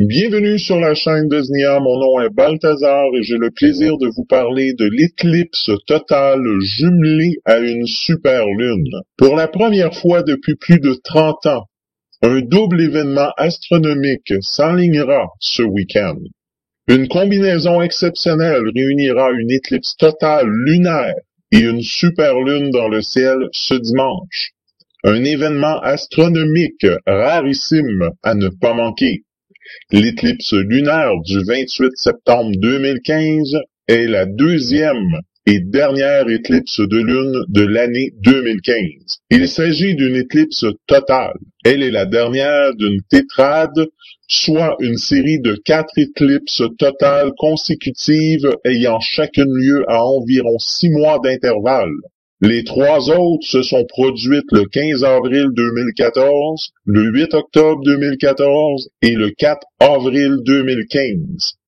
Bienvenue sur la chaîne de Znia, mon nom est Balthazar et j'ai le plaisir de vous parler de l'éclipse totale jumelée à une superlune. Pour la première fois depuis plus de 30 ans, un double événement astronomique s'enlignera ce week-end. Une combinaison exceptionnelle réunira une éclipse totale lunaire et une superlune dans le ciel ce dimanche. Un événement astronomique rarissime à ne pas manquer. L'éclipse lunaire du 28 septembre 2015 est la deuxième et dernière éclipse de lune de l'année 2015. Il s'agit d'une éclipse totale. Elle est la dernière d'une tétrade, soit une série de 4 éclipses totales consécutives ayant chacune lieu à environ 6 mois d'intervalle. Les 3 autres se sont produites le 15 avril 2014, le 8 octobre 2014 et le 4 avril 2015.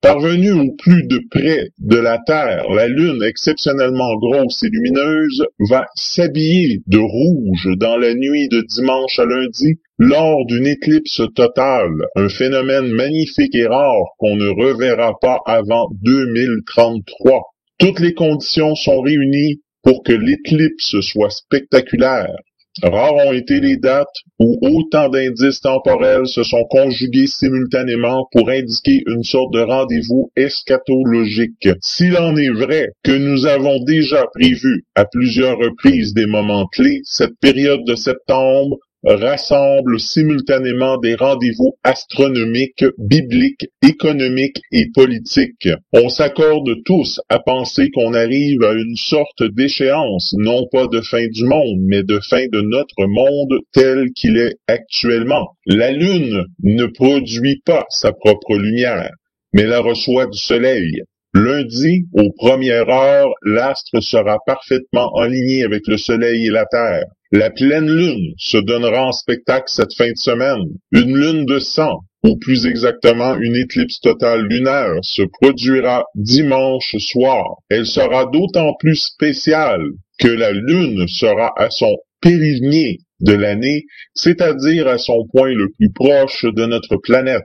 Parvenue au plus de près de la Terre, la Lune exceptionnellement grosse et lumineuse va s'habiller de rouge dans la nuit de dimanche à lundi lors d'une éclipse totale, un phénomène magnifique et rare qu'on ne reverra pas avant 2033. Toutes les conditions sont réunies pour que l'éclipse soit spectaculaire. Rares ont été les dates où autant d'indices temporels se sont conjugués simultanément pour indiquer une sorte de rendez-vous eschatologique. S'il en est vrai que nous avons déjà prévu à plusieurs reprises des moments clés, cette période de septembre rassemble simultanément des rendez-vous astronomiques, bibliques, économiques et politiques. On s'accorde tous à penser qu'on arrive à une sorte d'échéance, non pas de fin du monde, mais de fin de notre monde tel qu'il est actuellement. La Lune ne produit pas sa propre lumière, mais la reçoit du Soleil. Lundi, aux premières heures, l'astre sera parfaitement aligné avec le Soleil et la Terre. La pleine lune se donnera en spectacle cette fin de semaine. Une lune de sang, ou plus exactement une éclipse totale lunaire, se produira dimanche soir. Elle sera d'autant plus spéciale que la lune sera à son périhélie de l'année, c'est-à-dire à son point le plus proche de notre planète.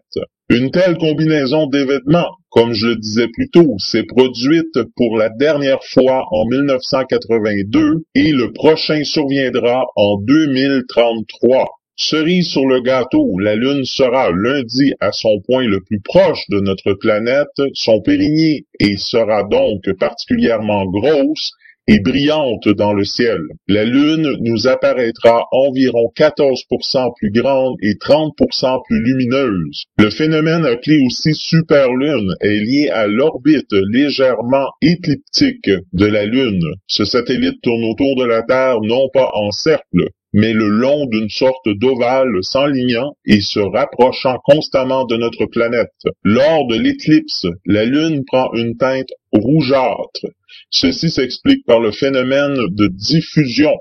Une telle combinaison d'événements, comme je le disais plus tôt, s'est produite pour la dernière fois en 1982 et le prochain surviendra en 2033. Cerise sur le gâteau, la Lune sera lundi à son point le plus proche de notre planète, son périhélie, et sera donc particulièrement grosse et brillante dans le ciel. La Lune nous apparaîtra environ 14% plus grande et 30% plus lumineuse. Le phénomène appelé aussi superlune est lié à l'orbite légèrement écliptique de la Lune. Ce satellite tourne autour de la Terre non pas en cercle, mais le long d'une sorte d'ovale s'enlignant et se rapprochant constamment de notre planète. Lors de l'éclipse, la Lune prend une teinte rougeâtre. Ceci s'explique par le phénomène de diffusion.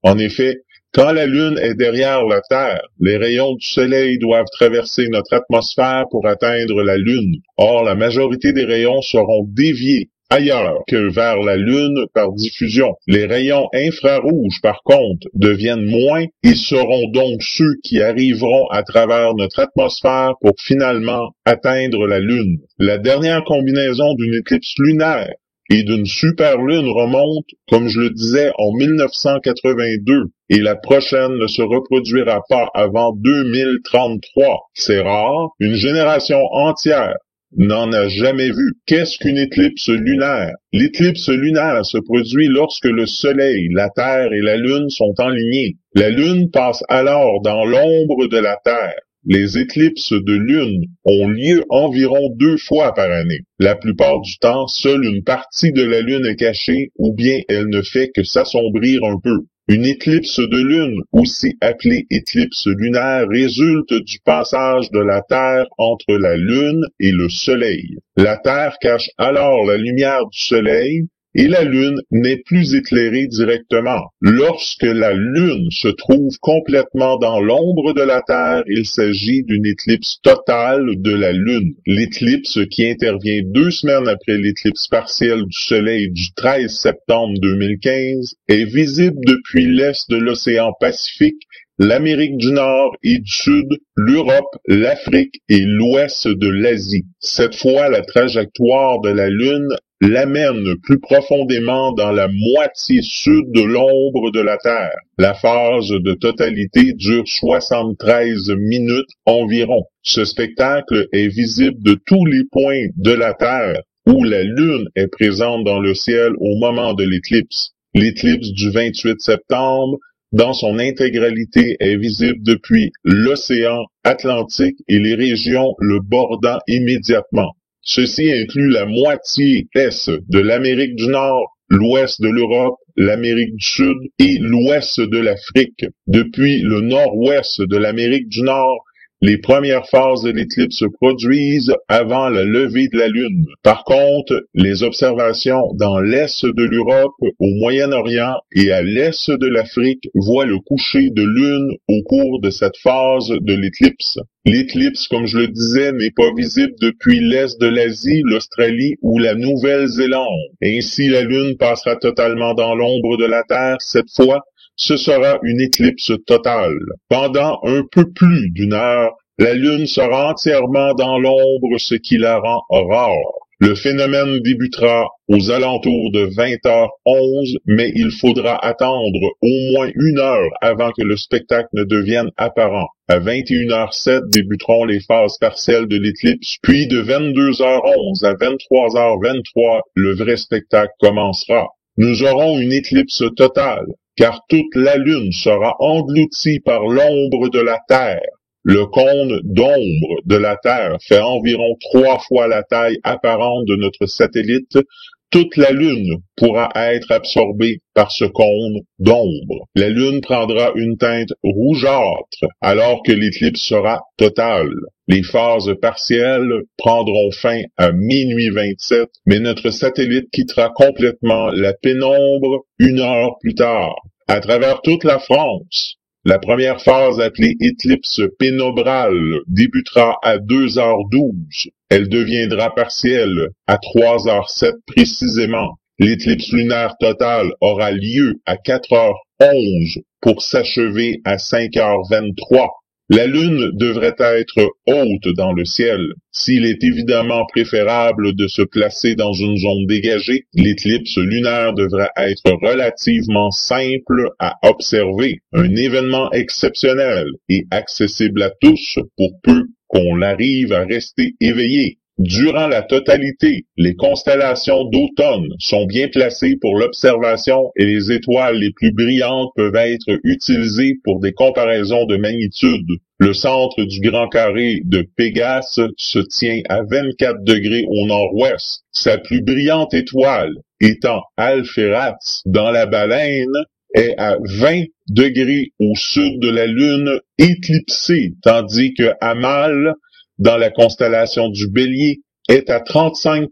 En effet, quand la Lune est derrière la Terre, les rayons du Soleil doivent traverser notre atmosphère pour atteindre la Lune. Or, la majorité des rayons seront déviés ailleurs que vers la Lune par diffusion. Les rayons infrarouges, par contre, deviennent moins et seront donc ceux qui arriveront à travers notre atmosphère pour finalement atteindre la Lune. La dernière combinaison d'une éclipse lunaire et d'une superlune remonte, comme je le disais, en 1982, et la prochaine ne se reproduira pas avant 2033. C'est rare, une génération entière n'en a jamais vu. Qu'est-ce qu'une éclipse lunaire? L'éclipse lunaire se produit lorsque le Soleil, la Terre et la Lune sont enlignés. La Lune passe alors dans l'ombre de la Terre. Les éclipses de lune ont lieu environ 2 fois par année. La plupart du temps, seule une partie de la lune est cachée ou bien elle ne fait que s'assombrir un peu. Une éclipse de lune, aussi appelée éclipse lunaire, résulte du passage de la Terre entre la Lune et le Soleil. La Terre cache alors la lumière du Soleil et la Lune n'est plus éclairée directement. Lorsque la Lune se trouve complètement dans l'ombre de la Terre, il s'agit d'une éclipse totale de la Lune. L'éclipse qui intervient 2 semaines après l'éclipse partielle du Soleil du 13 septembre 2015 est visible depuis l'est de l'océan Pacifique, l'Amérique du Nord et du Sud, l'Europe, l'Afrique et l'ouest de l'Asie. Cette fois, la trajectoire de la Lune l'amène plus profondément dans la moitié sud de l'ombre de la Terre. La phase de totalité dure 73 minutes environ. Ce spectacle est visible de tous les points de la Terre où la Lune est présente dans le ciel au moment de l'éclipse. L'éclipse du 28 septembre, dans son intégralité, est visible depuis l'océan Atlantique et les régions le bordant immédiatement. Ceci inclut la moitié est de l'Amérique du Nord, l'ouest de l'Europe, l'Amérique du Sud et l'ouest de l'Afrique. Depuis le nord-ouest de l'Amérique du Nord, les premières phases de l'éclipse se produisent avant la levée de la Lune. Par contre, les observations dans l'est de l'Europe, au Moyen-Orient et à l'est de l'Afrique voient le coucher de Lune au cours de cette phase de l'éclipse. L'éclipse, comme je le disais, n'est pas visible depuis l'est de l'Asie, l'Australie ou la Nouvelle-Zélande. Ainsi, la Lune passera totalement dans l'ombre de la Terre cette fois. Ce sera une éclipse totale. Pendant un peu plus d'une heure, la Lune sera entièrement dans l'ombre, ce qui la rend rare. Le phénomène débutera aux alentours de 20h11, mais il faudra attendre au moins 1 heure avant que le spectacle ne devienne apparent. À 21h07 débuteront les phases partielles de l'éclipse, puis de 22h11 à 23h23, le vrai spectacle commencera. Nous aurons une éclipse totale, car toute la Lune sera engloutie par l'ombre de la Terre. Le cône d'ombre de la Terre fait environ 3 fois la taille apparente de notre satellite. Toute la Lune pourra être absorbée par ce cône d'ombre. La Lune prendra une teinte rougeâtre alors que l'éclipse sera totale. Les phases partielles prendront fin à minuit 27, mais notre satellite quittera complètement la pénombre 1 heure plus tard. À travers toute la France, la première phase appelée éclipse pénombrale débutera à 2h12. Elle deviendra partielle à 3h07 précisément. L'éclipse lunaire totale aura lieu à 4h11 pour s'achever à 5h23. La Lune devrait être haute dans le ciel. S'il est évidemment préférable de se placer dans une zone dégagée, l'éclipse lunaire devrait être relativement simple à observer. Un événement exceptionnel et accessible à tous pour peu qu'on arrive à rester éveillé. Durant la totalité, les constellations d'automne sont bien placées pour l'observation et les étoiles les plus brillantes peuvent être utilisées pour des comparaisons de magnitude. Le centre du grand carré de Pégase se tient à 24 degrés au nord-ouest. Sa plus brillante étoile, étant Alpheratz dans la Baleine, est à 20 degrés au sud de la Lune éclipsée, tandis que Hamal, dans la constellation du Bélier, est à 35%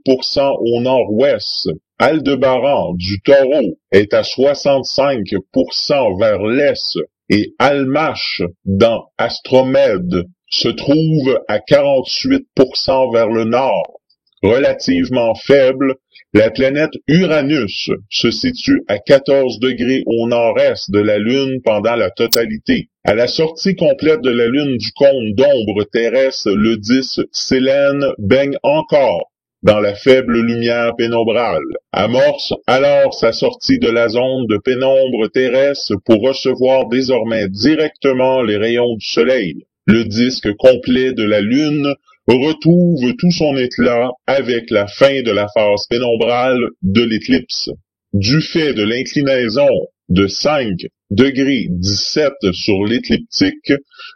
au nord-ouest. Aldébaran du Taureau est à 65% vers l'est et Almache dans Astromède se trouve à 48% vers le nord. Relativement faible, la planète Uranus se situe à 14 degrés au nord-est de la Lune pendant la totalité. À la sortie complète de la Lune du cône d'ombre terrestre, le disque Sélène baigne encore dans la faible lumière pénombrale. Amorce alors sa sortie de la zone de pénombre terrestre pour recevoir désormais directement les rayons du Soleil. Le disque complet de la Lune retrouve tout son éclat avec la fin de la phase pénombrale de l'éclipse. Du fait de l'inclinaison de 5 degrés 17 sur l'écliptique,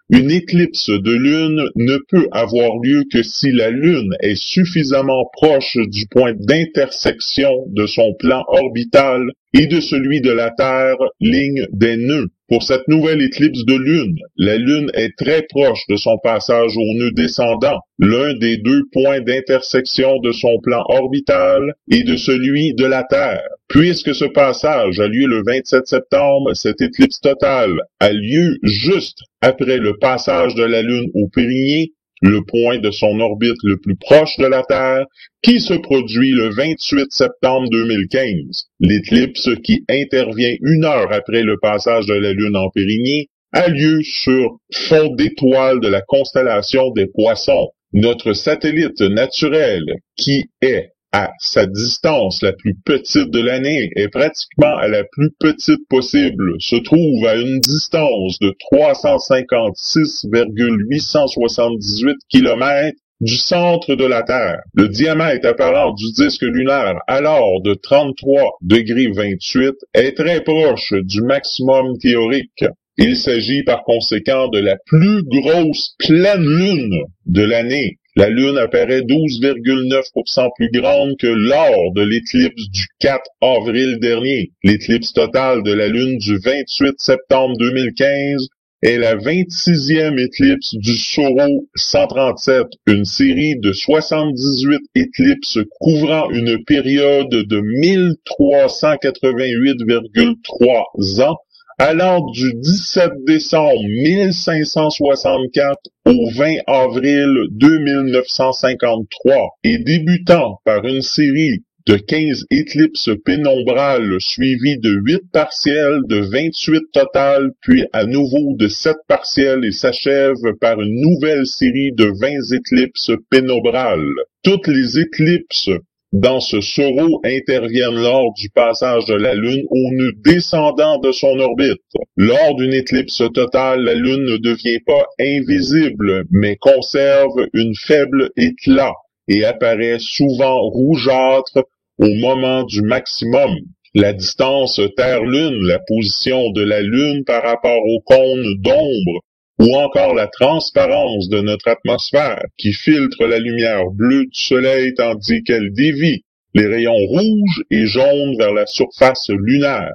une éclipse de Lune ne peut avoir lieu que si la Lune est suffisamment proche du point d'intersection de son plan orbital et de celui de la Terre, ligne des nœuds. Pour cette nouvelle éclipse de Lune, la Lune est très proche de son passage au nœud descendant, l'un des 2 points d'intersection de son plan orbital et de celui de la Terre. Puisque ce passage a lieu le 27 septembre, cette éclipse totale a lieu juste après le passage de la Lune au Périhélie, le point de son orbite le plus proche de la Terre, qui se produit le 28 septembre 2015. L'éclipse, qui intervient 1 heure après le passage de la Lune en Périhélie, a lieu sur fond d'étoiles de la constellation des Poissons. Notre satellite naturel, qui est à sa distance la plus petite de l'année, est pratiquement à la plus petite possible, se trouve à une distance de 356,878 km du centre de la Terre. Le diamètre apparent du disque lunaire, alors de 33,28 °, est très proche du maximum théorique. Il s'agit par conséquent de la plus grosse pleine lune de l'année. La Lune apparaît 12,9% plus grande que lors de l'éclipse du 4 avril dernier. L'éclipse totale de la Lune du 28 septembre 2015 est la 26e éclipse du Soro 137, une série de 78 éclipses couvrant une période de 1388,3 ans, allant du 17 décembre 1564 au 20 avril 2953 et débutant par une série de 15 éclipses pénombrales suivies de 8 partielles, de 28 totales, puis à nouveau de 7 partielles et s'achève par une nouvelle série de 20 éclipses pénombrales. Toutes les éclipses dans ce Soro interviennent lors du passage de la Lune au nœud descendant de son orbite. Lors d'une éclipse totale, la Lune ne devient pas invisible, mais conserve une faible éclat et apparaît souvent rougeâtre au moment du maximum. La distance Terre-Lune, la position de la Lune par rapport au cône d'ombre, ou encore la transparence de notre atmosphère qui filtre la lumière bleue du Soleil tandis qu'elle dévie les rayons rouges et jaunes vers la surface lunaire,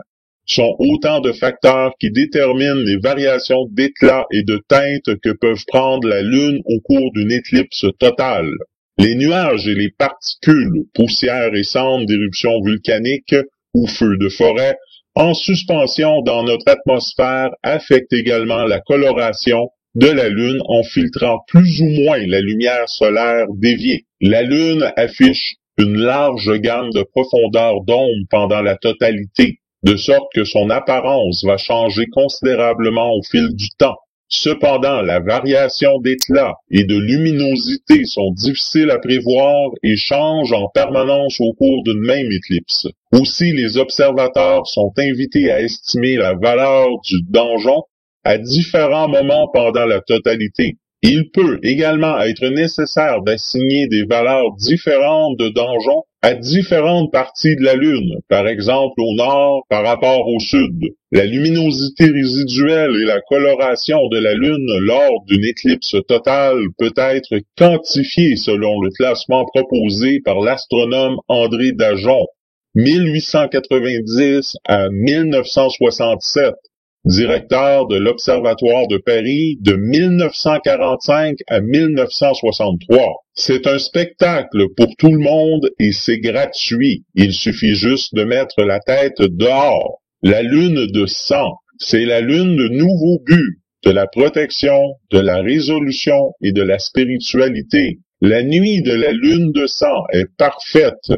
sont autant de facteurs qui déterminent les variations d'éclat et de teinte que peuvent prendre la Lune au cours d'une éclipse totale. Les nuages et les particules, poussière et cendres d'éruptions volcaniques ou feux de forêt, en suspension dans notre atmosphère affectent également la coloration de la Lune en filtrant plus ou moins la lumière solaire déviée. La Lune affiche une large gamme de profondeur d'ombre pendant la totalité, de sorte que son apparence va changer considérablement au fil du temps. Cependant, la variation d'éclat et de luminosité sont difficiles à prévoir et changent en permanence au cours d'une même éclipse. Aussi, les observateurs sont invités à estimer la valeur du donjon à différents moments pendant la totalité. Il peut également être nécessaire d'assigner des valeurs différentes de donjon à différentes parties de la Lune, par exemple au nord par rapport au sud. La luminosité résiduelle et la coloration de la Lune lors d'une éclipse totale peut être quantifiée selon le classement proposé par l'astronome André Dajon, 1890 à 1967. Directeur de l'Observatoire de Paris de 1945 à 1963. C'est un spectacle pour tout le monde et c'est gratuit. Il suffit juste de mettre la tête dehors. La Lune de sang, c'est la Lune de nouveau but, de la protection, de la résolution et de la spiritualité. La nuit de la Lune de sang est parfaite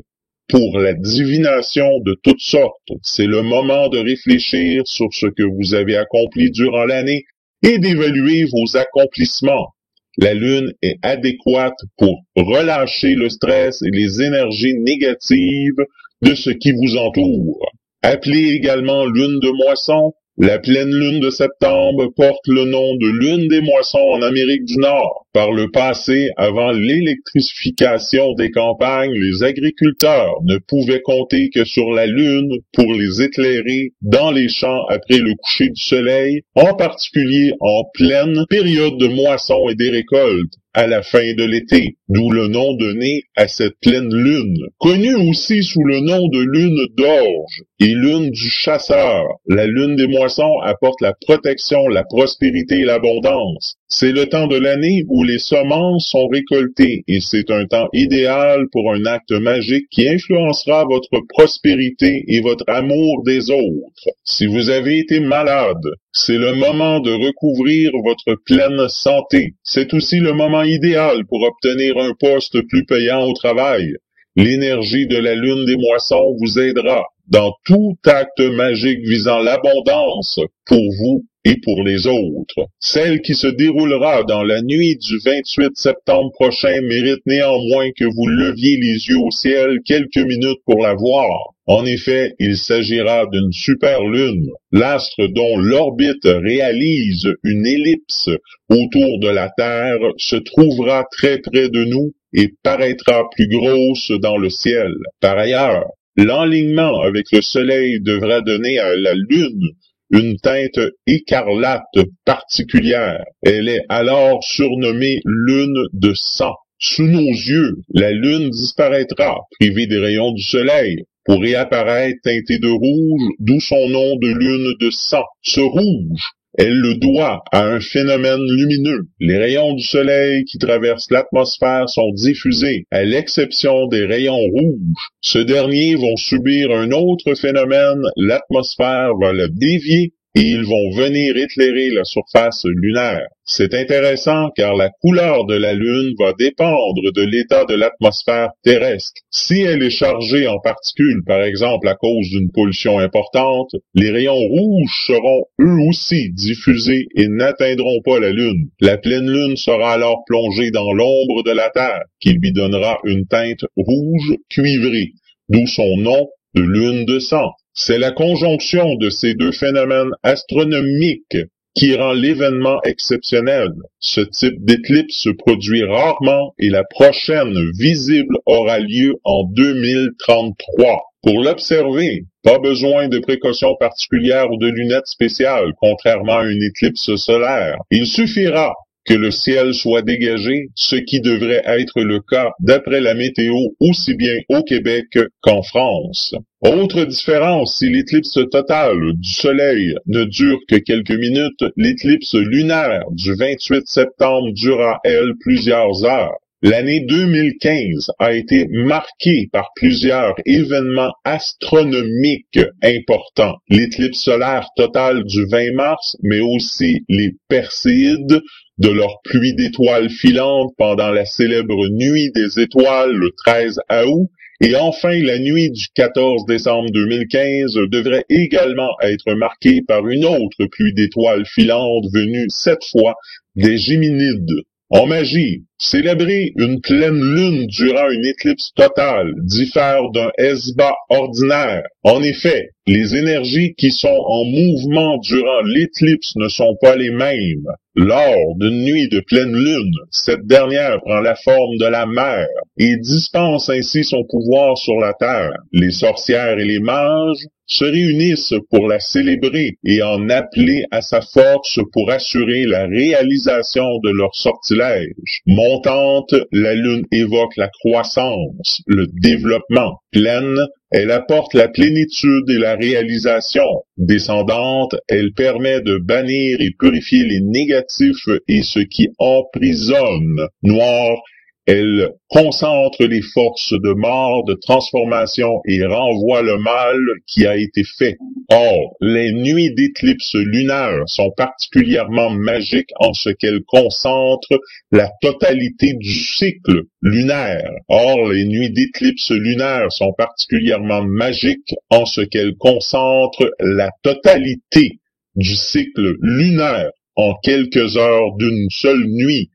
pour la divination de toutes sortes. C'est le moment de réfléchir sur ce que vous avez accompli durant l'année et d'évaluer vos accomplissements. La Lune est adéquate pour relâcher le stress et les énergies négatives de ce qui vous entoure. Appelée également Lune de moisson, la pleine lune de septembre porte le nom de Lune des moissons en Amérique du Nord. Par le passé, avant l'électrification des campagnes, les agriculteurs ne pouvaient compter que sur la Lune pour les éclairer dans les champs après le coucher du soleil, en particulier en pleine période de moisson et des récoltes, à la fin de l'été, d'où le nom donné à cette pleine lune. Connue aussi sous le nom de lune d'orge et lune du chasseur, la lune des moissons apporte la protection, la prospérité et l'abondance. C'est le temps de l'année où les semences sont récoltées et c'est un temps idéal pour un acte magique qui influencera votre prospérité et votre amour des autres. Si vous avez été malade, c'est le moment de recouvrir votre pleine santé. C'est aussi le moment idéal pour obtenir un poste plus payant au travail. L'énergie de la lune des moissons vous aidera dans tout acte magique visant l'abondance pour vous et pour les autres. Celle qui se déroulera dans la nuit du 28 septembre prochain mérite néanmoins que vous leviez les yeux au ciel quelques minutes pour la voir. En effet, il s'agira d'une super lune, l'astre dont l'orbite réalise une ellipse autour de la Terre se trouvera très près de nous et paraîtra plus grosse dans le ciel. Par ailleurs, l'enlignement avec le Soleil devra donner à la Lune une teinte écarlate particulière. Elle est alors surnommée lune de sang. Sous nos yeux, la Lune disparaîtra, privée des rayons du Soleil, pour réapparaître teintée de rouge, d'où son nom de lune de sang. Ce rouge, elle le doit à un phénomène lumineux. Les rayons du soleil qui traversent l'atmosphère sont diffusés, à l'exception des rayons rouges. Ceux derniers vont subir un autre phénomène, l'atmosphère va le dévier et ils vont venir éclairer la surface lunaire. C'est intéressant car la couleur de la Lune va dépendre de l'état de l'atmosphère terrestre. Si elle est chargée en particules, par exemple à cause d'une pollution importante, les rayons rouges seront eux aussi diffusés et n'atteindront pas la Lune. La pleine Lune sera alors plongée dans l'ombre de la Terre, qui lui donnera une teinte rouge cuivrée, d'où son nom de lune de sang. C'est la conjonction de ces deux phénomènes astronomiques qui rend l'événement exceptionnel. Ce type d'éclipse se produit rarement et la prochaine visible aura lieu en 2033. Pour l'observer, pas besoin de précautions particulières ou de lunettes spéciales, contrairement à une éclipse solaire. Il suffira que le ciel soit dégagé, ce qui devrait être le cas d'après la météo aussi bien au Québec qu'en France. Autre différence, si l'éclipse totale du soleil ne dure que quelques minutes, l'éclipse lunaire du 28 septembre durera, elle, plusieurs heures. L'année 2015 a été marquée par plusieurs événements astronomiques importants. L'éclipse solaire totale du 20 mars, mais aussi les Perséides, de leur pluie d'étoiles filantes pendant la célèbre Nuit des étoiles le 13 août, et enfin la nuit du 14 décembre 2015 devrait également être marquée par une autre pluie d'étoiles filantes venue cette fois des Géminides. En magie, célébrer une pleine lune durant une éclipse totale diffère d'un esba ordinaire. En effet, les énergies qui sont en mouvement durant l'éclipse ne sont pas les mêmes. Lors d'une nuit de pleine lune, cette dernière prend la forme de la mer et dispense ainsi son pouvoir sur la terre. Les sorcières et les mages se réunissent pour la célébrer et en appeler à sa force pour assurer la réalisation de leur sortilège. Montante, la lune évoque la croissance, le développement. Pleine, elle apporte la plénitude et la réalisation. Descendante, elle permet de bannir et purifier les négatifs et ce qui emprisonne. Noire, elle concentre les forces de mort, de transformation et renvoie le mal qui a été fait. Or, les nuits d'éclipse lunaire sont particulièrement magiques en ce qu'elles concentrent la totalité du cycle lunaire. Or, les nuits d'éclipse lunaire sont particulièrement magiques en ce qu'elles concentrent la totalité du cycle lunaire en quelques heures d'une seule nuit.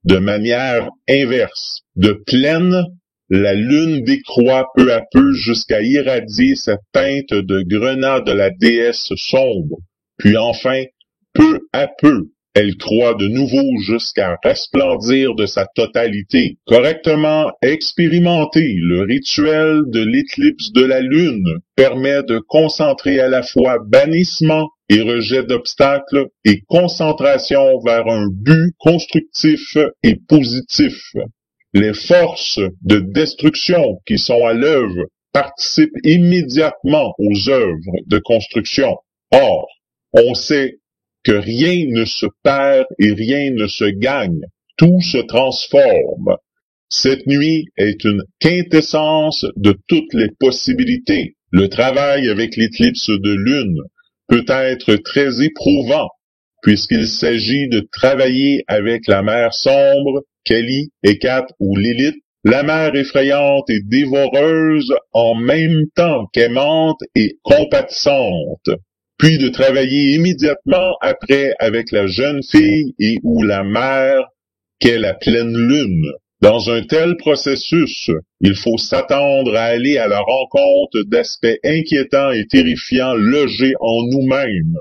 De manière inverse. De pleine, la lune décroît peu à peu jusqu'à irradier sa teinte de grenat de la déesse sombre. Puis enfin, peu à peu, elle croît de nouveau jusqu'à resplendir de sa totalité. Correctement expérimenté, le rituel de l'éclipse de la lune permet de concentrer à la fois bannissement et rejet d'obstacles et concentration vers un but constructif et positif. Les forces de destruction qui sont à l'œuvre participent immédiatement aux œuvres de construction. Or, on sait que rien ne se perd et rien ne se gagne, tout se transforme. Cette nuit est une quintessence de toutes les possibilités. Le travail avec l'éclipse de lune peut être très éprouvant, puisqu'il s'agit de travailler avec la mer sombre, Kali, Hécate ou Lilith, la mer effrayante et dévoreuse en même temps qu'aimante et compatissante, puis de travailler immédiatement après avec la jeune fille et ou la mère qu'est la pleine lune. Dans un tel processus, il faut s'attendre à aller à la rencontre d'aspects inquiétants et terrifiants logés en nous-mêmes,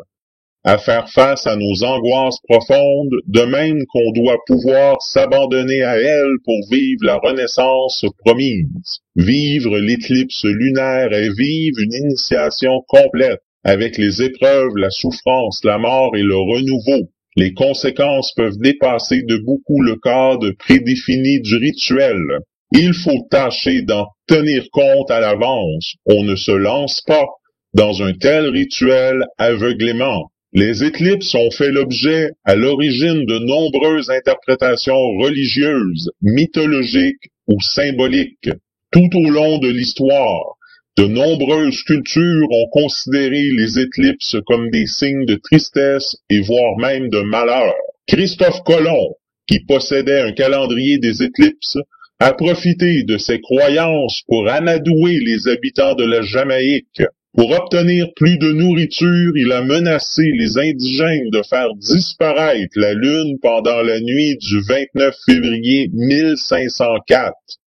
à faire face à nos angoisses profondes, de même qu'on doit pouvoir s'abandonner à elles pour vivre la renaissance promise. Vivre l'éclipse lunaire est vivre une initiation complète, avec les épreuves, la souffrance, la mort et le renouveau. Les conséquences peuvent dépasser de beaucoup le cadre prédéfini du rituel. Il faut tâcher d'en tenir compte à l'avance. On ne se lance pas dans un tel rituel aveuglément. Les éclipses ont fait l'objet à l'origine de nombreuses interprétations religieuses, mythologiques ou symboliques. Tout au long de l'histoire, de nombreuses cultures ont considéré les éclipses comme des signes de tristesse et voire même de malheur. Christophe Colomb, qui possédait un calendrier des éclipses, a profité de ses croyances pour amadouer les habitants de la Jamaïque. Pour obtenir plus de nourriture, il a menacé les indigènes de faire disparaître la Lune pendant la nuit du 29 février 1504.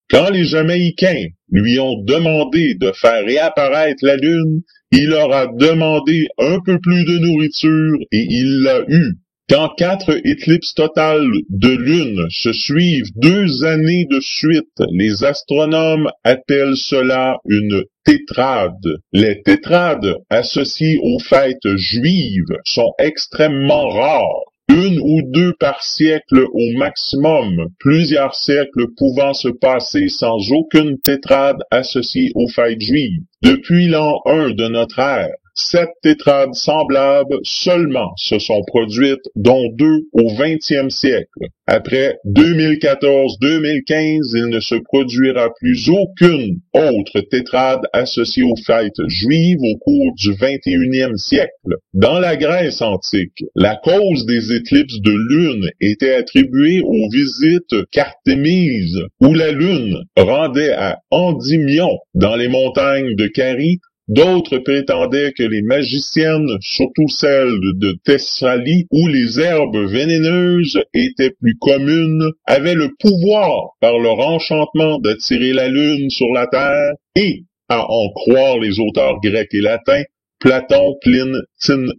Quand les Jamaïcains lui ont demandé de faire réapparaître la Lune, il leur a demandé un peu plus de nourriture et il l'a eu. Quand 4 éclipses totales de lune se suivent 2 années de suite, les astronomes appellent cela une tétrade. Les tétrades associées aux fêtes juives sont extrêmement rares. 1 ou 2 par siècle au maximum, plusieurs siècles pouvant se passer sans aucune tétrade associée aux fêtes juives. Depuis l'an 1 de notre ère, 7 tétrades semblables seulement se sont produites, dont 2 au 20e siècle. Après 2014-2015, il ne se produira plus aucune autre tétrade associée aux fêtes juives au cours du 21e siècle. Dans la Grèce antique, la cause des éclipses de lune était attribuée aux visites qu'Artémise, où la lune rendait à Endymion, dans les montagnes de Carie. D'autres prétendaient que les magiciennes, surtout celles de Thessalie, où les herbes vénéneuses étaient plus communes, avaient le pouvoir, par leur enchantement, d'attirer la lune sur la terre, et, à en croire les auteurs grecs et latins, Platon, Pline,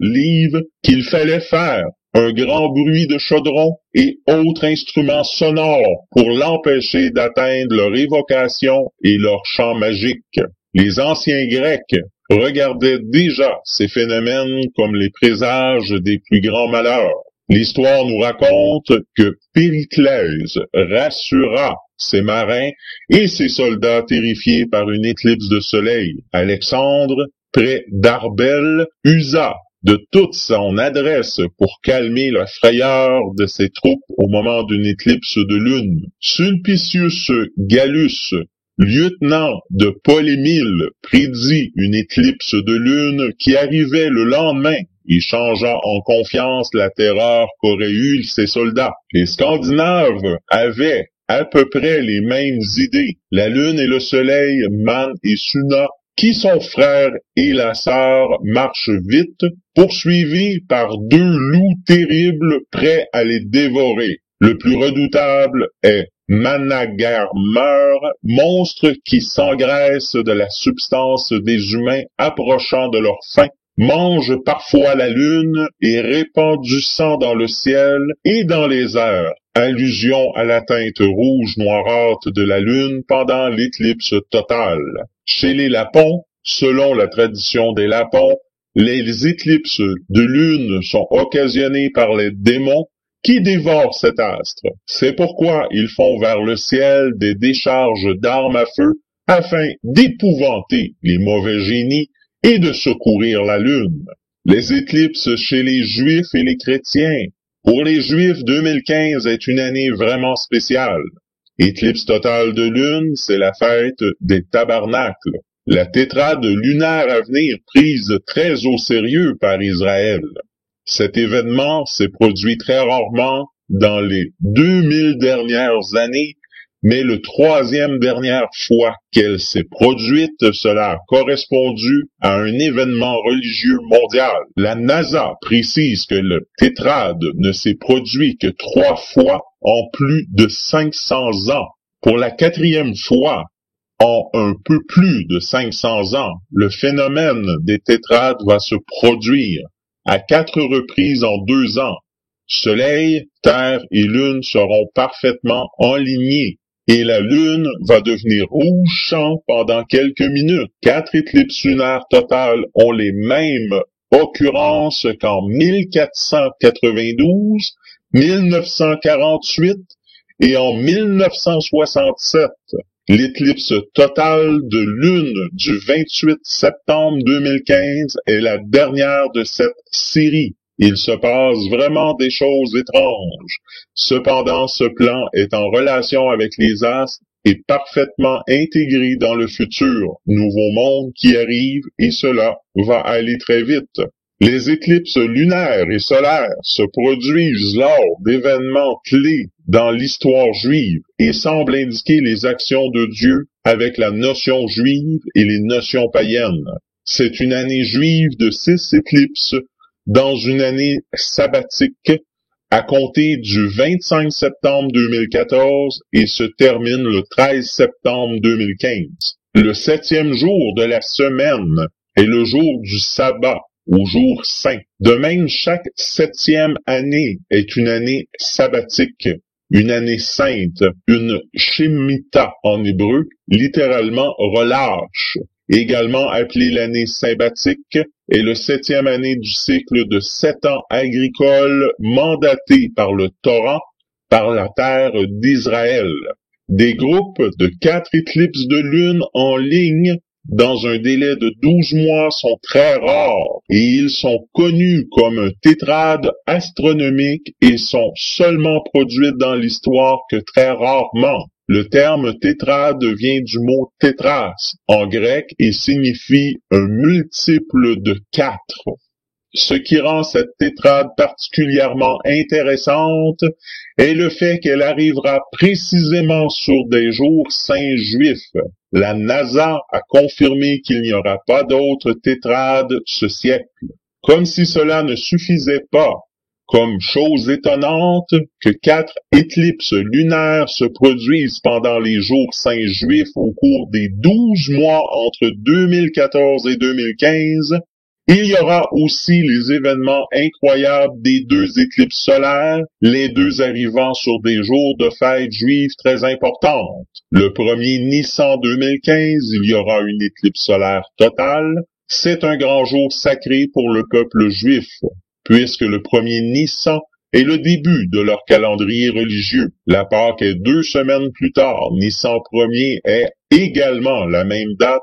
Livre, qu'il fallait faire un grand bruit de chaudron et autres instruments sonores pour l'empêcher d'atteindre leur évocation et leur chant magique. Les anciens Grecs regardaient déjà ces phénomènes comme les présages des plus grands malheurs. L'histoire nous raconte que Périclès rassura ses marins et ses soldats terrifiés par une éclipse de soleil. Alexandre, près d'Arbel, usa de toute son adresse pour calmer la frayeur de ses troupes au moment d'une éclipse de lune. Sulpicius Gallus, lieutenant de Paul-Émile, prédit une éclipse de lune qui arrivait le lendemain et changea en confiance la terreur qu'auraient eue ses soldats. Les Scandinaves avaient à peu près les mêmes idées. La lune et le soleil, Man et Suna, qui sont frères et la sœur, marchent vite, poursuivis par 2 loups terribles prêts à les dévorer. Le plus redoutable est Managarmr, monstre qui s'engraisse de la substance des humains approchant de leur fin, mange parfois la lune et répand du sang dans le ciel et dans les airs, allusion à la teinte rouge noirâtre de la lune pendant l'éclipse totale. Chez les Lapons, selon la tradition des Lapons, les éclipses de lune sont occasionnées par les démons qui dévorent cet astre. C'est pourquoi ils font vers le ciel des décharges d'armes à feu afin d'épouvanter les mauvais génies et de secourir la lune. Les éclipses chez les Juifs et les chrétiens. Pour les Juifs, 2015 est une année vraiment spéciale. Éclipse totale de lune, c'est la fête des tabernacles. La tétrade lunaire à venir prise très au sérieux par Israël. Cet événement s'est produit très rarement dans les 2000 dernières années, mais le troisième dernière fois qu'elle s'est produite, cela a correspondu à un événement religieux mondial. La NASA précise que le tétrade ne s'est produit que 3 fois en plus de 500 ans. Pour la 4e fois, en un peu plus de 500 ans, le phénomène des tétrades va se produire à 4 reprises en 2 ans. Soleil, Terre et Lune seront parfaitement alignés et la Lune va devenir rouge champ pendant quelques minutes. 4 éclipses lunaires totales ont les mêmes occurrences qu'en 1492, 1948 et en 1967. L'éclipse totale de lune du 28 septembre 2015 est la dernière de cette série. Il se passe vraiment des choses étranges. Cependant, ce plan est en relation avec les astres et parfaitement intégré dans le futur nouveau monde qui arrive et cela va aller très vite. Les éclipses lunaires et solaires se produisent lors d'événements clés dans l'histoire juive et semblent indiquer les actions de Dieu avec la notion juive et les notions païennes. C'est une année juive de 6 éclipses dans une année sabbatique à compter du 25 septembre 2014 et se termine le 13 septembre 2015. Le 7e jour de la semaine est le jour du sabbat, au jour saint. De même, chaque 7e année est une année sabbatique, une année sainte, une shemitah en hébreu, littéralement relâche, également appelée l'année sabbatique, est le 7e année du cycle de 7 ans agricole mandaté par le Torah, par la terre d'Israël. Des groupes de 4 éclipses de lune en ligne dans un délai de 12 mois sont très rares et ils sont connus comme un tétrade astronomique et sont seulement produits dans l'histoire que très rarement. Le terme tétrade vient du mot tétras en grec et signifie un multiple de 4. Ce qui rend cette tétrade particulièrement intéressante est le fait qu'elle arrivera précisément sur des jours saints juifs. La NASA a confirmé qu'il n'y aura pas d'autres tétrades ce siècle. Comme si cela ne suffisait pas, comme chose étonnante que 4 éclipses lunaires se produisent pendant les jours saints juifs au cours des 12 mois entre 2014 et 2015, il y aura aussi les événements incroyables des 2 éclipses solaires, les 2 arrivant sur des jours de fête juive très importantes. Le 1er Nissan 2015, il y aura une éclipse solaire totale. C'est un grand jour sacré pour le peuple juif, puisque le 1er Nissan est le début de leur calendrier religieux. La Pâque est 2 semaines plus tard. Nissan 1er est également la même date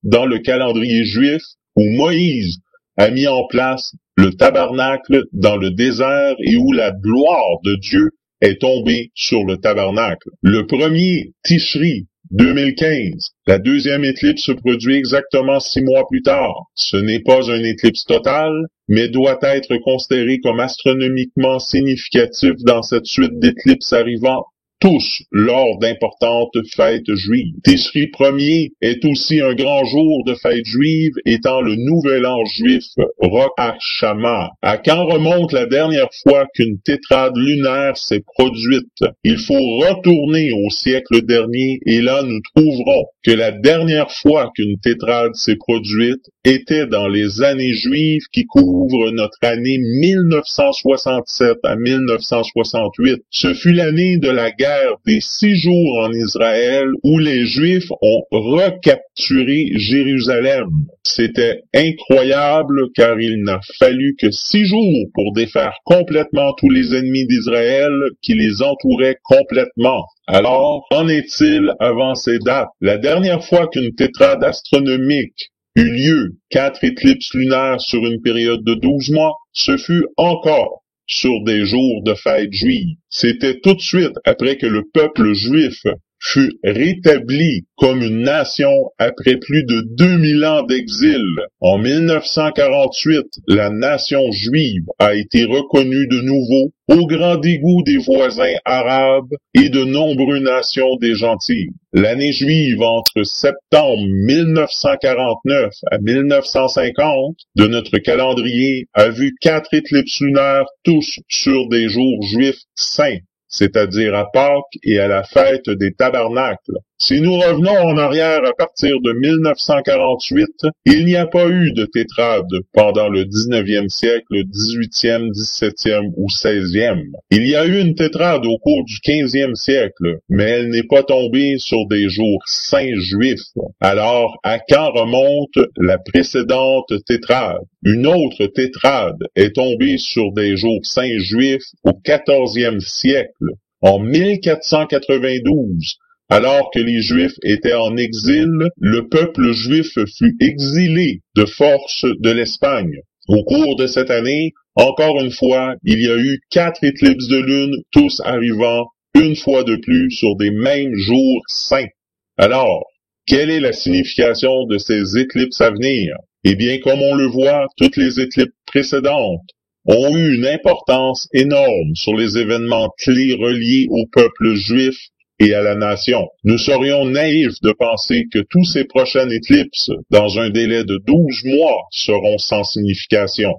dans le calendrier juif où Moïse a mis en place le tabernacle dans le désert et où la gloire de Dieu est tombée sur le tabernacle. Le 1er Tishri 2015, la 2e éclipse se produit exactement 6 mois plus tard. Ce n'est pas un éclipse total, mais doit être considéré comme astronomiquement significatif dans cette suite d'éclipses arrivant tous lors d'importantes fêtes juives. Tishri 1er est aussi un grand jour de fête juive, étant le nouvel an juif, Rosh Hashanah. À quand remonte la dernière fois qu'une tétrade lunaire s'est produite? Il faut retourner au siècle dernier et là nous trouverons que la dernière fois qu'une tétrade s'est produite était dans les années juives qui couvrent notre année 1967 à 1968. Ce fut l'année de la guerre des 6 jours en Israël où les Juifs ont recapturé Jérusalem. C'était incroyable car il n'a fallu que 6 jours pour défaire complètement tous les ennemis d'Israël qui les entouraient complètement. Alors, qu'en est-il avant ces dates? La dernière fois qu'une tétrade astronomique eut lieu 4 éclipses lunaires sur une période de 12 mois, ce fut encore sur des jours de fête juive. C'était tout de suite après que le peuple juif fut rétabli comme une nation après plus de 2000 ans d'exil. En 1948, la nation juive a été reconnue de nouveau au grand dégoût des voisins arabes et de nombreuses nations des Gentilles. L'année juive entre septembre 1949 à 1950 de notre calendrier a vu 4 éclipses lunaires, tous sur des jours juifs saints, c'est-à-dire à Pâques et à la fête des Tabernacles. Si nous revenons en arrière à partir de 1948, il n'y a pas eu de tétrade pendant le 19e siècle, 18e, 17e ou 16e. Il y a eu une tétrade au cours du 15e siècle, mais elle n'est pas tombée sur des jours saints juifs. Alors, à quand remonte la précédente tétrade? Une autre tétrade est tombée sur des jours saints juifs au 14e siècle, en 1492. Alors que les Juifs étaient en exil, le peuple juif fut exilé de force de l'Espagne. Au cours de cette année, encore une fois, il y a eu 4 éclipses de lune, tous arrivant une fois de plus sur des mêmes jours saints. Alors, quelle est la signification de ces éclipses à venir? Eh bien, comme on le voit, toutes les éclipses précédentes ont eu une importance énorme sur les événements clés reliés au peuple juif et à la nation. Nous serions naïfs de penser que tous ces prochaines éclipses, dans un délai de 12 mois, seront sans signification.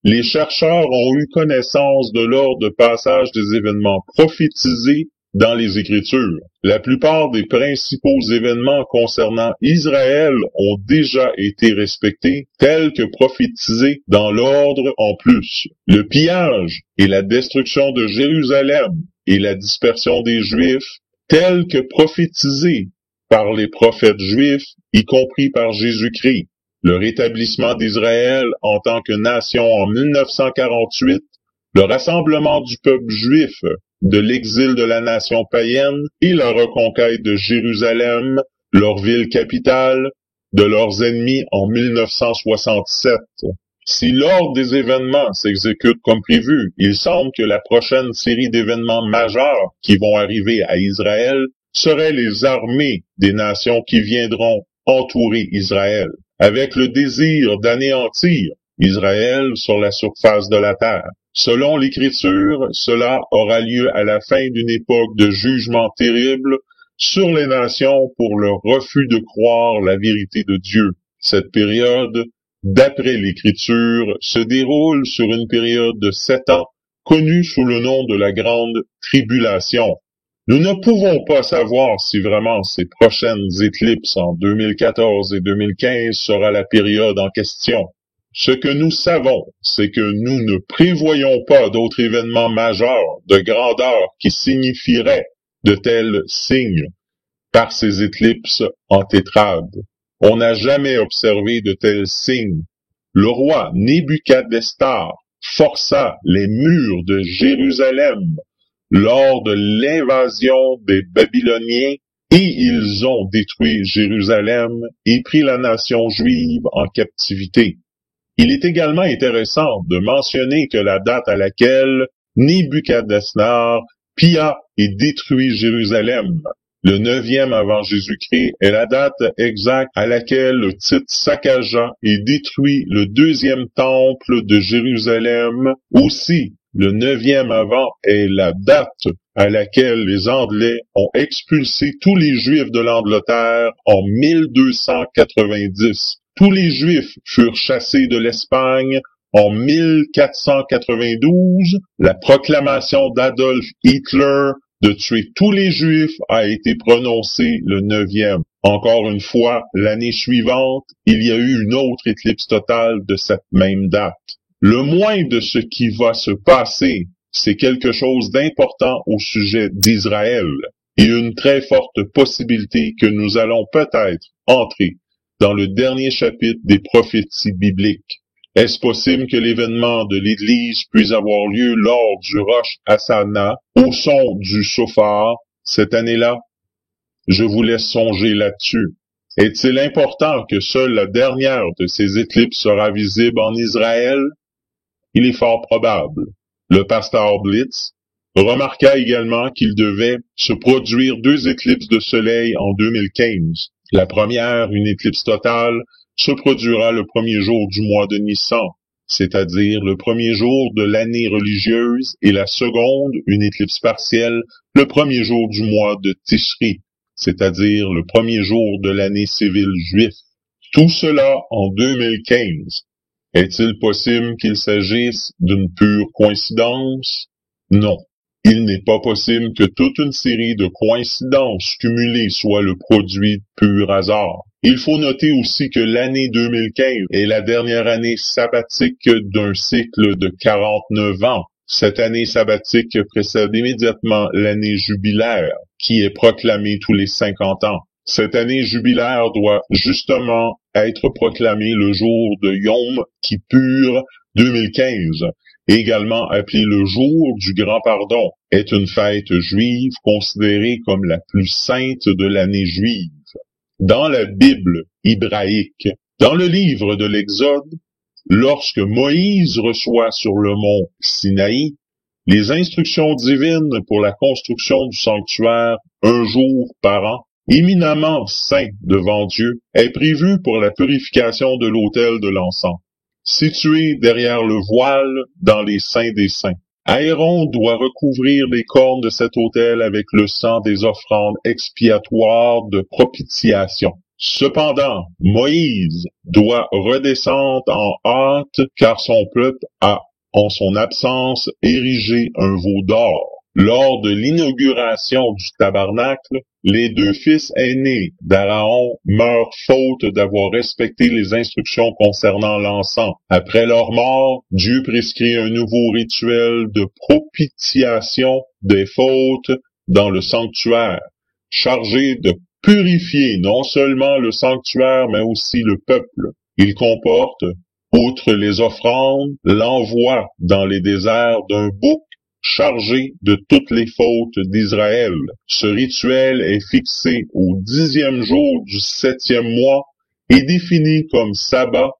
Les chercheurs ont eu connaissance de l'ordre de passage des événements prophétisés dans les Écritures. La plupart des principaux événements concernant Israël ont déjà été respectés, tels que prophétisés dans l'ordre en plus. Le pillage et la destruction de Jérusalem et la dispersion des Juifs, tels que prophétisés par les prophètes juifs, y compris par Jésus-Christ. Le rétablissement d'Israël en tant que nation en 1948, le rassemblement du peuple juif de l'exil de la nation païenne et la reconquête de Jérusalem, leur ville capitale, de leurs ennemis en 1967. Si l'ordre des événements s'exécute comme prévu, il semble que la prochaine série d'événements majeurs qui vont arriver à Israël seraient les armées des nations qui viendront entourer Israël, avec le désir d'anéantir Israël sur la surface de la terre. Selon l'Écriture, cela aura lieu à la fin d'une époque de jugement terrible sur les nations pour leur refus de croire la vérité de Dieu. Cette période, d'après l'Écriture, se déroule sur une période de 7 ans, connue sous le nom de la Grande Tribulation. Nous ne pouvons pas savoir si vraiment ces prochaines éclipses en 2014 et 2015 sera la période en question. Ce que nous savons, c'est que nous ne prévoyons pas d'autres événements majeurs de grandeur qui signifieraient de tels signes par ces éclipses en tétrade. On n'a jamais observé de tels signes. Le roi Nebuchadnezzar força les murs de Jérusalem lors de l'invasion des Babyloniens et ils ont détruit Jérusalem et pris la nation juive en captivité. Il est également intéressant de mentionner que la date à laquelle Nebuchadnezzar pilla et détruit Jérusalem, le 9e avant Jésus-Christ, est la date exacte à laquelle Tite saccagea et détruit le 2e temple de Jérusalem. Aussi, le 9e avant est la date à laquelle les Anglais ont expulsé tous les Juifs de l'Angleterre en 1290. Tous les Juifs furent chassés de l'Espagne en 1492. La proclamation d'Adolf Hitler de tuer tous les Juifs a été prononcée le 9e. Encore une fois, l'année suivante, il y a eu une autre éclipse totale de cette même date. Le moins de ce qui va se passer, c'est quelque chose d'important au sujet d'Israël et une très forte possibilité que nous allons peut-être entrer dans le dernier chapitre des prophéties bibliques. Est-ce possible que l'événement de l'Église puisse avoir lieu lors du Rosh Hashanah, au son du shofar, cette année-là? Je vous laisse songer là-dessus. Est-il important que seule la dernière de ces éclipses sera visible en Israël? Il est fort probable. Le pasteur Blitz remarqua également qu'il devait se produire 2 éclipses de soleil en 2015. La première, une éclipse totale, se produira le premier jour du mois de Nissan, c'est-à-dire le premier jour de l'année religieuse, et la seconde, une éclipse partielle, le premier jour du mois de Tishri, c'est-à-dire le premier jour de l'année civile juive. Tout cela en 2015. Est-il possible qu'il s'agisse d'une pure coïncidence? Non. Il n'est pas possible que toute une série de coïncidences cumulées soit le produit de pur hasard. Il faut noter aussi que l'année 2015 est la dernière année sabbatique d'un cycle de 49 ans. Cette année sabbatique précède immédiatement l'année jubilaire, qui est proclamée tous les 50 ans. Cette année jubilaire doit justement être proclamée le jour de Yom Kippur 2015, également appelé le jour du grand pardon, est une fête juive considérée comme la plus sainte de l'année juive. Dans la Bible hébraïque, dans le livre de l'Exode, lorsque Moïse reçoit sur le mont Sinaï les instructions divines pour la construction du sanctuaire un jour par an, éminemment saint devant Dieu, est prévu pour la purification de l'autel de l'encens, situé derrière le voile dans les saints des saints. Aaron doit recouvrir les cornes de cet autel avec le sang des offrandes expiatoires de propitiation. Cependant, Moïse doit redescendre en hâte car son peuple a, en son absence, érigé un veau d'or. Lors de l'inauguration du tabernacle, les 2 fils aînés d'Aaron meurent faute d'avoir respecté les instructions concernant l'encens. Après leur mort, Dieu prescrit un nouveau rituel de propitiation des fautes dans le sanctuaire, chargé de purifier non seulement le sanctuaire, mais aussi le peuple. Il comporte, outre les offrandes, l'envoi dans les déserts d'un bouc chargé de toutes les fautes d'Israël. Ce rituel est fixé au 10e jour du 7e mois et défini comme sabbat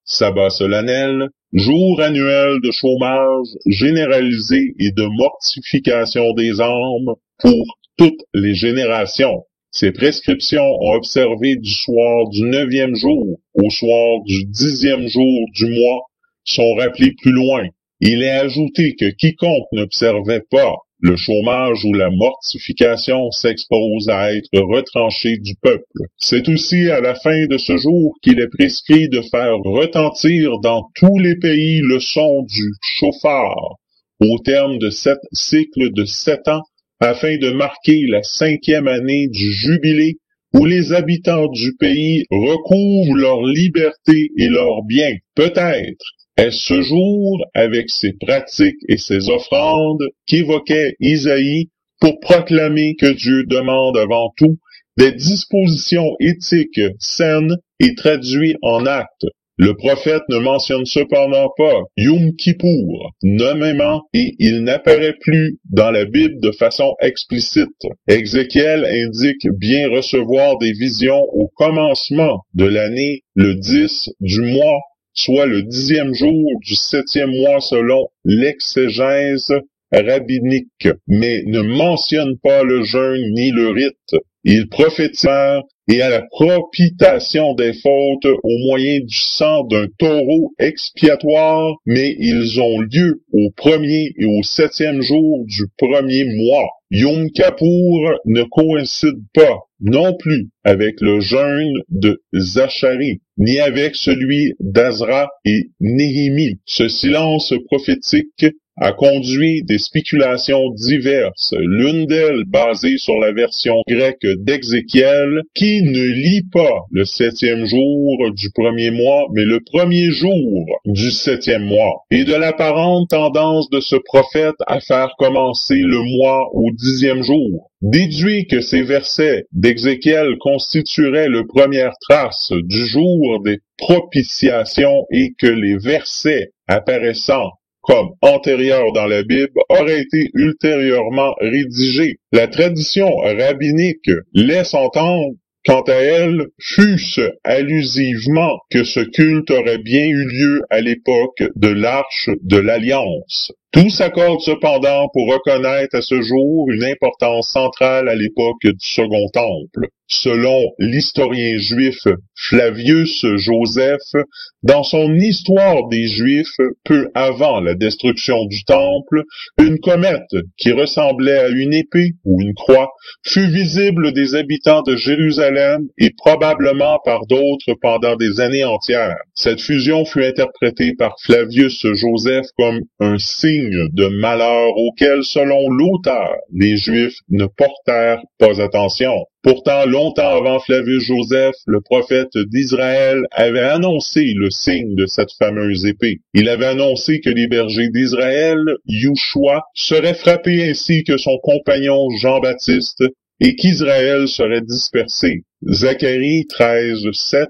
solennel, jour annuel de chômage généralisé et de mortification des âmes pour toutes les générations. Ces prescriptions ont observé du soir du 9e jour au soir du 10e jour du mois sont rappelées plus loin. Il est ajouté que quiconque n'observait pas le chômage ou la mortification s'expose à être retranché du peuple. C'est aussi à la fin de ce jour qu'il est prescrit de faire retentir dans tous les pays le son du chauffard, au terme de 7 cycles de 7 ans, afin de marquer la 5e année du jubilé où les habitants du pays recouvrent leur liberté et leurs biens. Peut-être est-ce ce jour, avec ses pratiques et ses offrandes, qu'évoquait Isaïe pour proclamer que Dieu demande avant tout des dispositions éthiques saines et traduit en actes. Le prophète ne mentionne cependant pas Yom Kippour nommément et il n'apparaît plus dans la Bible de façon explicite. Ézéchiel indique bien recevoir des visions au commencement de l'année, le 10 du mois, soit le 10e jour du 7e mois selon l'exégèse rabbinique, mais ne mentionne pas le jeûne ni le rite. Il prophétise et à la propitiation des fautes au moyen du sang d'un taureau expiatoire, mais ils ont lieu au 1er et au 7e jour du 1er mois. Yom Kippour ne coïncide pas non plus avec le jeûne de Zachari, ni avec celui d'Azra et Néhémie. Ce silence prophétique a conduit des spéculations diverses, l'une d'elles basée sur la version grecque d'Ézéchiel, qui ne lit pas le 7e jour du 1er mois, mais le 1er jour du 7e mois, et de l'apparente tendance de ce prophète à faire commencer le mois au 10e jour. Déduit que ces versets d'Ézéchiel constitueraient la première trace du jour des propitiations et que les versets apparaissant comme antérieurs dans la Bible auraient été ultérieurement rédigés. La tradition rabbinique laisse entendre quant à elles, fût-ce allusivement que ce culte aurait bien eu lieu à l'époque de l'Arche de l'Alliance. Tout s'accorde cependant pour reconnaître à ce jour une importance centrale à l'époque du Second Temple. Selon l'historien juif Flavius Joseph, dans son Histoire des Juifs, peu avant la destruction du Temple, une comète qui ressemblait à une épée ou une croix fut visible des habitants de Jérusalem et probablement par d'autres pendant des années entières. Cette fusion fut interprétée par Flavius Joseph comme un signe de malheur auquel, selon l'auteur, les Juifs ne portèrent pas attention. Pourtant, longtemps avant Flavius Joseph, le prophète d'Israël avait annoncé le signe de cette fameuse épée. Il avait annoncé que les bergers d'Israël, Yeshua, seraient frappés ainsi que son compagnon Jean-Baptiste et qu'Israël serait dispersé. Zacharie 13:7,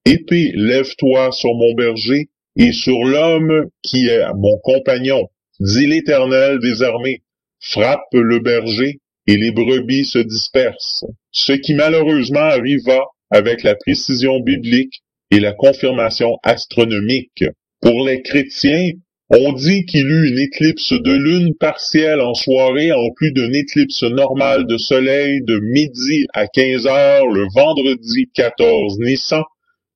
Épée, lève-toi sur mon berger et sur l'homme qui est mon compagnon, dit l'Éternel des armées. Frappe le berger et les brebis se dispersent. Ce qui malheureusement arriva avec la précision biblique et la confirmation astronomique. Pour les chrétiens, on dit qu'il eut une éclipse de lune partielle en soirée en plus d'une éclipse normale de soleil de midi à 15 heures le vendredi 14 Nissan,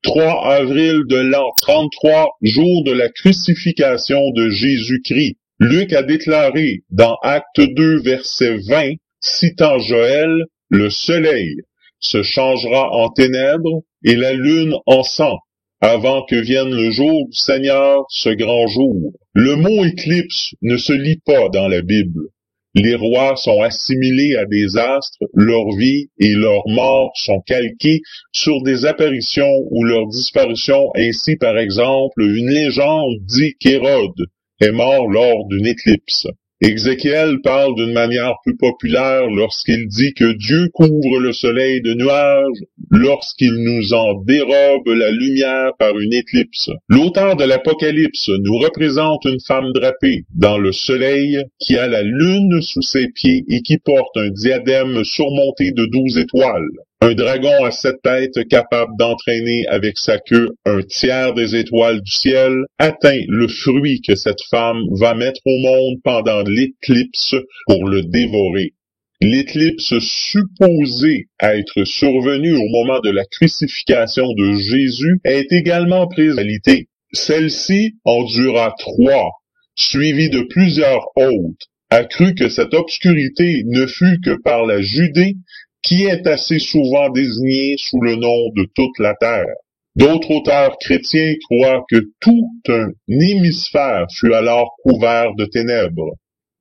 3 avril de l'an 33, jour de la crucifixion de Jésus-Christ. Luc a déclaré dans Acte 2, verset 20, citant Joël, « Le soleil se changera en ténèbres et la lune en sang, avant que vienne le jour du Seigneur, ce grand jour. » Le mot éclipse ne se lit pas dans la Bible. Les rois sont assimilés à des astres, leur vie et leur mort sont calqués sur des apparitions ou leur disparition. Ainsi, par exemple, une légende dit qu'Hérode est mort lors d'une éclipse. Ézéchiel parle d'une manière plus populaire lorsqu'il dit que Dieu couvre le soleil de nuages lorsqu'il nous en dérobe la lumière par une éclipse. L'auteur de l'Apocalypse nous représente une femme drapée dans le soleil qui a la lune sous ses pieds et qui porte un diadème surmonté de 12 étoiles. Un dragon à 7 têtes capable d'entraîner avec sa queue un tiers des étoiles du ciel atteint le fruit que cette femme va mettre au monde pendant l'éclipse pour le dévorer. L'éclipse supposée être survenue au moment de la crucifixion de Jésus est également prise en réalité. Celle-ci en dura 3, suivie de plusieurs autres, a cru que cette obscurité ne fut que par la Judée, qui est assez souvent désignée sous le nom de toute la terre. D'autres auteurs chrétiens croient que tout un hémisphère fut alors couvert de ténèbres.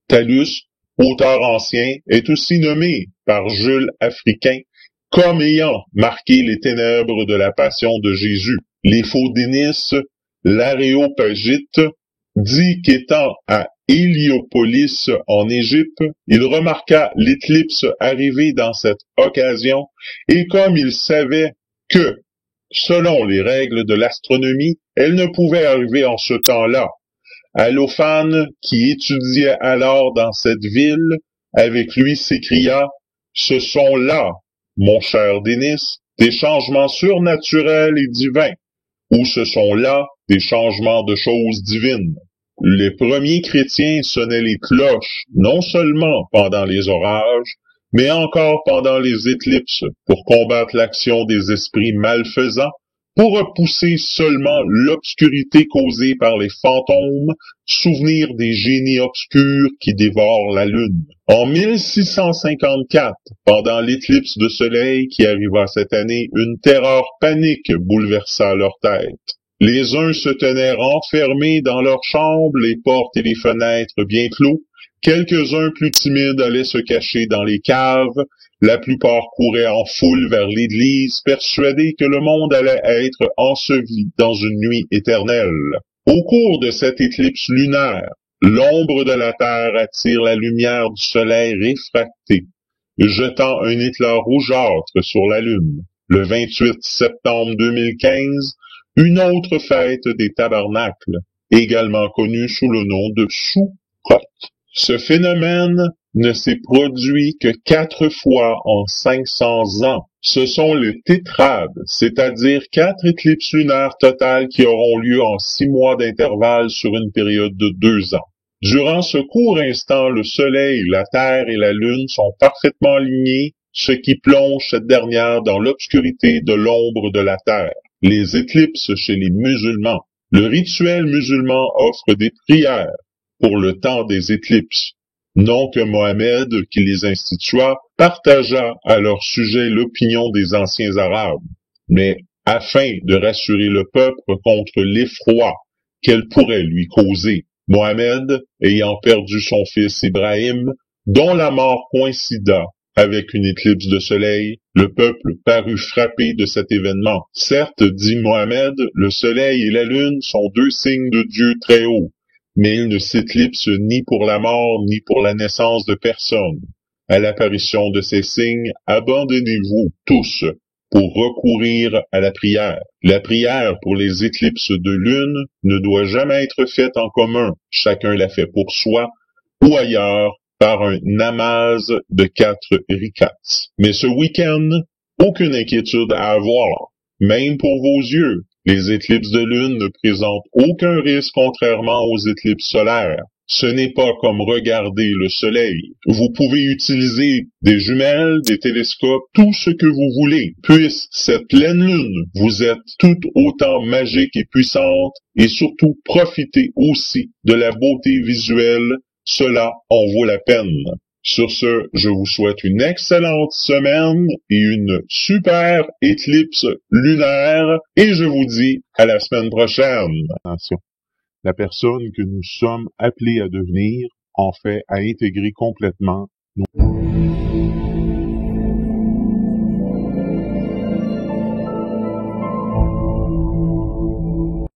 Thallus, auteur ancien, est aussi nommé par Jules Africain comme ayant marqué les ténèbres de la passion de Jésus. Les faux Dénis, l'Aréopagite, dit qu'étant à Héliopolis en Égypte, il remarqua l'éclipse arriver dans cette occasion, et comme il savait que, selon les règles de l'astronomie, elle ne pouvait arriver en ce temps-là, Allophane, qui étudiait alors dans cette ville, avec lui s'écria « Ce sont là, mon cher Dénis, des changements surnaturels et divins, ou ce sont là des changements de choses divines. » Les premiers chrétiens sonnaient les cloches, non seulement pendant les orages, mais encore pendant les éclipses, pour combattre l'action des esprits malfaisants, pour repousser seulement l'obscurité causée par les fantômes, souvenir des génies obscurs qui dévorent la lune. En 1654, pendant l'éclipse de soleil qui arriva cette année, une terreur panique bouleversa leur tête. Les uns se tenaient renfermés dans leurs chambres, les portes et les fenêtres bien clos. Quelques-uns plus timides allaient se cacher dans les caves. La plupart couraient en foule vers l'église, persuadés que le monde allait être enseveli dans une nuit éternelle. Au cours de cette éclipse lunaire, l'ombre de la terre attire la lumière du soleil réfracté, jetant un éclat rougeâtre sur la lune. Le 28 septembre 2015, une autre fête des tabernacles, également connue sous le nom de Soukhot, Ce phénomène ne s'est produit que 4 fois en 500 ans. Ce sont les tétrades, c'est-à-dire 4 éclipses lunaires totales qui auront lieu en 6 mois d'intervalle sur une période de 2 ans. Durant ce court instant, le Soleil, la Terre et la Lune sont parfaitement alignés, ce qui plonge cette dernière dans l'obscurité de l'ombre de la Terre. Les éclipses chez les musulmans. Le rituel musulman offre des prières pour le temps des éclipses. Non que Mohammed, qui les institua, partagea à leur sujet l'opinion des anciens Arabes, mais afin de rassurer le peuple contre l'effroi qu'elle pourrait lui causer. Mohammed, ayant perdu son fils Ibrahim, dont la mort coïncida avec une éclipse de soleil, le peuple parut frappé de cet événement. Certes, dit Mohammed, le soleil et la lune sont 2 signes de Dieu très haut, mais ils ne s'éclipsent ni pour la mort ni pour la naissance de personne. À l'apparition de ces signes, abandonnez-vous tous pour recourir à la prière. La prière pour les éclipses de lune ne doit jamais être faite en commun. Chacun la fait pour soi ou ailleurs par un namaz de 4 rikats. Mais ce week-end, aucune inquiétude à avoir, même pour vos yeux. Les éclipses de lune ne présentent aucun risque contrairement aux éclipses solaires. Ce n'est pas comme regarder le soleil. Vous pouvez utiliser des jumelles, des télescopes, tout ce que vous voulez. Puisse cette pleine lune vous êtes tout autant magique et puissante, et surtout profitez aussi de la beauté visuelle. Cela en vaut la peine. Sur ce, je vous souhaite une excellente semaine et une super éclipse lunaire, et je vous dis à la semaine prochaine. Attention. La personne que nous sommes appelés à devenir, en fait, à intégrer complètement nos